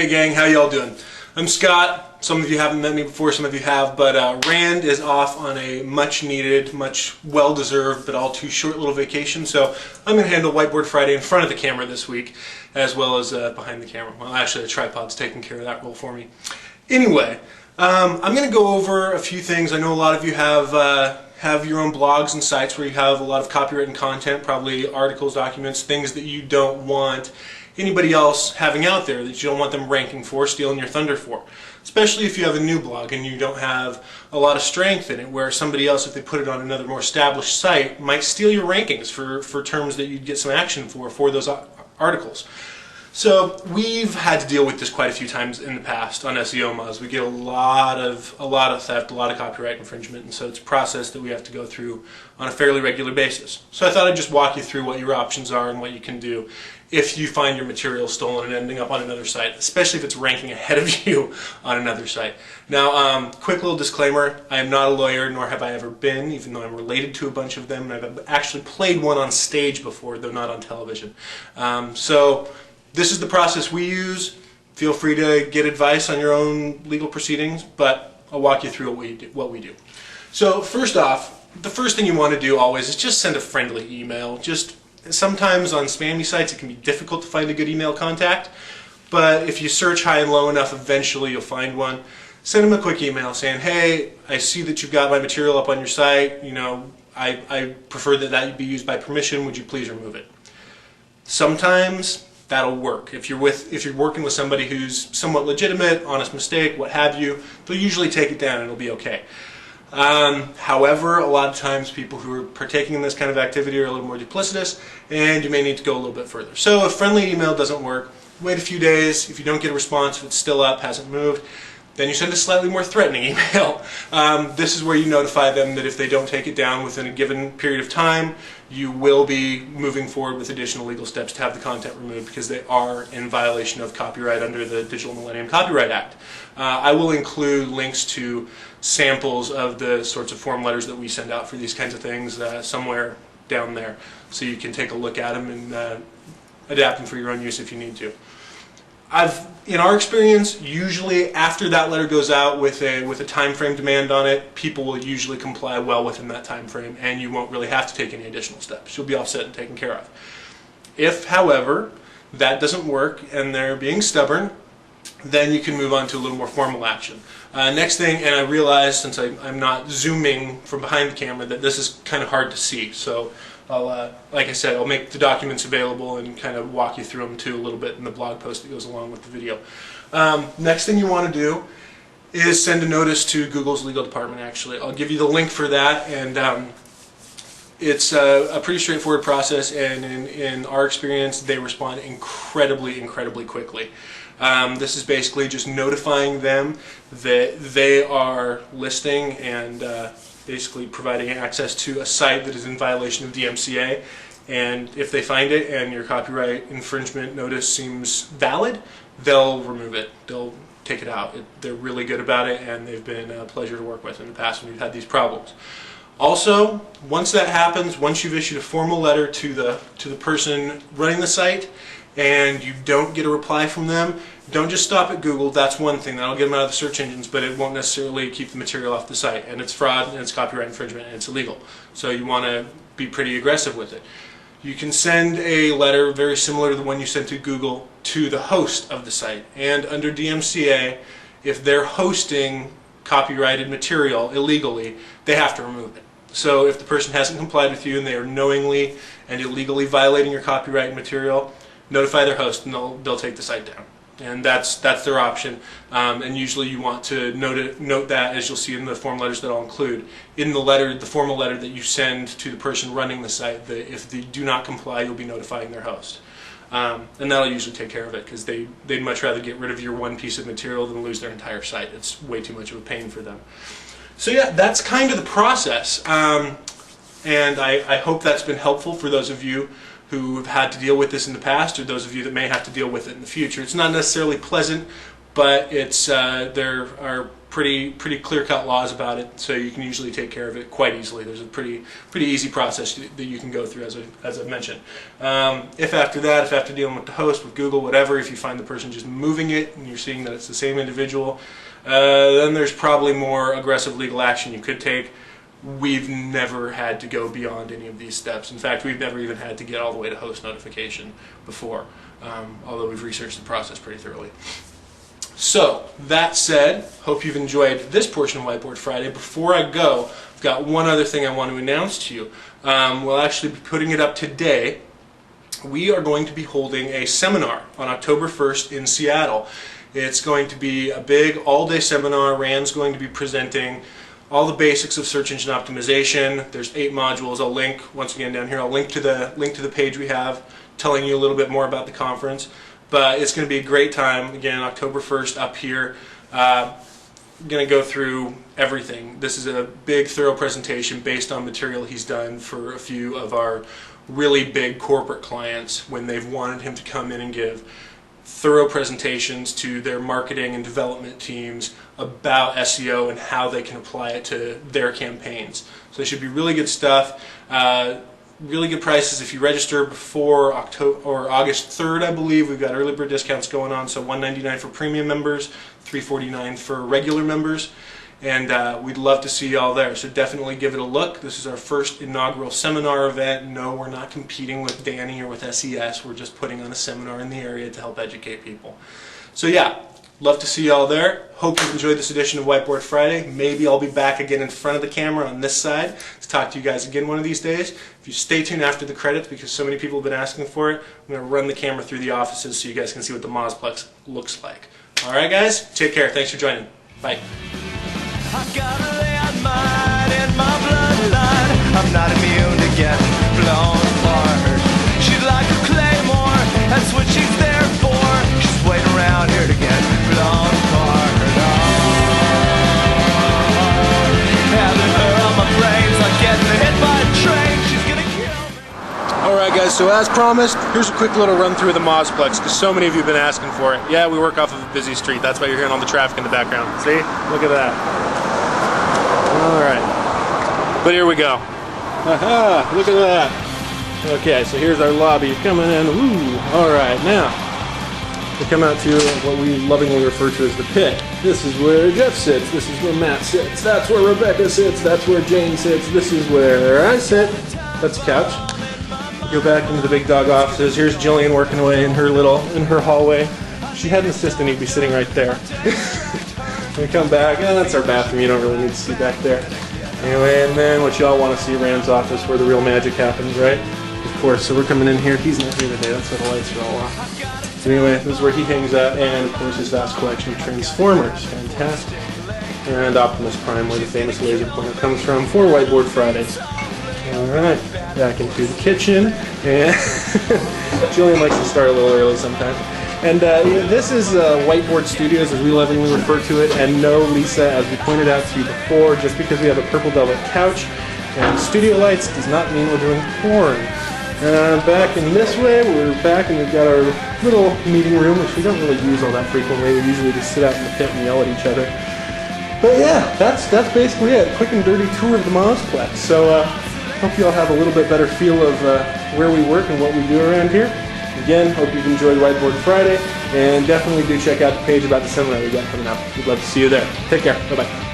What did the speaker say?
Hey gang, how y'all doing? I'm Scott. Some of you haven't met me before, some of you have, but Rand is off on a much needed, much well-deserved, but all too short little vacation, so I'm going to handle Whiteboard Friday in front of the camera this week, as well as behind the camera. Well, actually, the tripod's taking care of that role for me. Anyway, I'm going to go over a few things. I know a lot of you have your own blogs and sites where you have a lot of copywritten content, probably articles, documents, things that you don't want anybody else having out there, that you don't want them ranking for, stealing your thunder for. Especially if you have a new blog and you don't have a lot of strength in it, where somebody else, if they put it on another more established site, might steal your rankings for terms that you'd get some action for those articles. So we've had to deal with this quite a few times in the past on SEO mods. We get a lot of theft, a lot of copyright infringement, and so it's a process that we have to go through on a fairly regular basis. So I thought I'd just walk you through what your options are and what you can do if you find your material stolen and ending up on another site, especially if it's ranking ahead of you on another site. Now, quick little disclaimer, I am not a lawyer, nor have I ever been, even though I'm related to a bunch of them, and I've actually played one on stage before, though not on television. So this is the process we use. Feel free to get advice on your own legal proceedings, but I'll walk you through what we do. So first off, the first thing you want to do always is just send a friendly email. Sometimes on spammy sites it can be difficult to find a good email contact, but if you search high and low enough, eventually you'll find one. Send them a quick email saying, hey, I see that you've got my material up on your site. You know, I prefer that be used by permission. Would you please remove it? Sometimes that'll work. If you're working with somebody who's somewhat legitimate, honest mistake, what have you, they'll usually take it down and it'll be okay. However, a lot of times people who are partaking in this kind of activity are a little more duplicitous, and you may need to go a little bit further. So if friendly email doesn't work, wait a few days. If you don't get a response, if it's still up, hasn't moved, then you send a slightly more threatening email. This is where you notify them that if they don't take it down within a given period of time, you will be moving forward with additional legal steps to have the content removed, because they are in violation of copyright under the Digital Millennium Copyright Act. I will include links to samples of the sorts of form letters that we send out for these kinds of things somewhere down there, so you can take a look at them and adapt them for your own use if you need to. In our experience, usually after that letter goes out with a time frame demand on it, people will usually comply well within that time frame, and you won't really have to take any additional steps. You'll be offset and taken care of. If, however, that doesn't work and they're being stubborn, then you can move on to a little more formal action. Next thing, and I realize since I'm not zooming from behind the camera that this is kind of hard to see, so like I said, I'll make the documents available and kind of walk you through them too a little bit in the blog post that goes along with the video. Next thing you want to do is send a notice to Google's legal department, actually. I'll give you the link for that, and it's a pretty straightforward process, and in our experience, they respond incredibly quickly. This is basically just notifying them that they are listing and basically providing access to a site that is in violation of DMCA, and if they find it and your copyright infringement notice seems valid, they'll remove it. They'll take it out. They're really good about it, and they've been a pleasure to work with in the past when we've had these problems. Also, once that happens, once you've issued a formal letter to the person running the site and you don't get a reply from them, don't just stop at Google. That's one thing. That'll get them out of the search engines, but it won't necessarily keep the material off the site. And it's fraud, and it's copyright infringement, and it's illegal. So you want to be pretty aggressive with it. You can send a letter very similar to the one you sent to Google to the host of the site. And under DMCA, if they're hosting copyrighted material illegally, they have to remove it. So if the person hasn't complied with you and they are knowingly and illegally violating your copyrighted material, notify their host and they'll take the site down. And that's their option. And usually you want to note that, as you'll see in the form letters that I'll include. In the letter, the formal letter that you send to the person running the site, that if they do not comply, you'll be notifying their host. And that'll usually take care of it, because they'd much rather get rid of your one piece of material than lose their entire site. It's way too much of a pain for them. So yeah, that's kind of the process. And I hope that's been helpful for those of you who have had to deal with this in the past, or those of you that may have to deal with it in the future. It's not necessarily pleasant, but it's there are pretty clear-cut laws about it, so you can usually take care of it quite easily. There's a pretty easy process that you can go through, as I mentioned. If after dealing with the host, with Google, whatever, if you find the person just moving it and you're seeing that it's the same individual, then there's probably more aggressive legal action you could take. We've never had to go beyond any of these steps. In fact, we've never even had to get all the way to host notification before, although we've researched the process pretty thoroughly. So, that said, hope you've enjoyed this portion of Whiteboard Friday. Before I go, I've got one other thing I want to announce to you. We'll actually be putting it up today. We are going to be holding a seminar on October 1st in Seattle. It's going to be a big all-day seminar. Rand's going to be presenting all the basics of search engine optimization. There's 8 modules. I'll link, once again down here, I'll link to the page we have telling you a little bit more about the conference. But it's going to be a great time. Again, October 1st up here. Going to go through everything. This is a big, thorough presentation based on material he's done for a few of our really big corporate clients when they've wanted him to come in and give thorough presentations to their marketing and development teams about SEO and how they can apply it to their campaigns. So it should be really good stuff. Really good prices if you register before August 3rd, I believe. We've got early bird discounts going on, so $199 for premium members, $349 for regular members, and we'd love to see you all there. So definitely give it a look. This is our first inaugural seminar event. No, we're not competing with Danny or with SES. We're just putting on a seminar in the area to help educate people. So yeah, love to see you all there. Hope you've enjoyed this edition of Whiteboard Friday. Maybe I'll be back again in front of the camera on this side to talk to you guys again one of these days. If you stay tuned after the credits, because so many people have been asking for it, I'm going to run the camera through the offices so you guys can see what the Mosplex looks like. Alright guys, take care. Thanks for joining. Bye. I've got a landmine in my bloodline. I'm not immune to getting blown apart. She's like a claymore, that's what she's there for. She's waiting around here to get blown apart. Having her on my brains like getting hit by a train. She's gonna kill me. Alright guys, so as promised, here's a quick little run through of the Mosplex, because so many of you have been asking for it. Yeah, we work off of a busy street. That's why you're hearing all the traffic in the background. See? Look at that. Alright. But here we go. Aha! Look at that. Okay, so here's our lobby coming in. Woo! Alright, now we come out to what we lovingly refer to as the pit. This is where Jeff sits. This is where Matt sits. That's where Rebecca sits. That's where Jane sits. This is where I sit. That's a couch. Go back into the big dog offices. Here's Jillian working away in her hallway. If she had an assistant, he'd be sitting right there. We come back, that's our bathroom. You don't really need to see back there. Anyway, and then what y'all want to see, Rand's office, where the real magic happens, right? Of course. So we're coming in here. He's not here today. That's why the lights are all off. So anyway, this is where he hangs out, and of course his vast collection of Transformers. Fantastic. And Optimus Prime, where the famous laser pointer comes from, for Whiteboard Fridays. Alright, back into the kitchen, and Jillian likes to start a little early sometimes. And this is Whiteboard Studios, as we lovingly refer to it, and no, Lisa, as we pointed out to you before, just because we have a purple velvet couch and studio lights does not mean we're doing porn. Back in this way, we're back and we've got our little meeting room, which we don't really use all that frequently. We usually just sit out in the pit and yell at each other. But yeah, that's basically it. Quick and dirty tour of the Mosplex. So hope you all have a little bit better feel of where we work and what we do around here. Again, hope you've enjoyed Whiteboard Friday, and definitely do check out the page about the seminar we got coming up. We'd love to see you there. Take care. Bye-bye.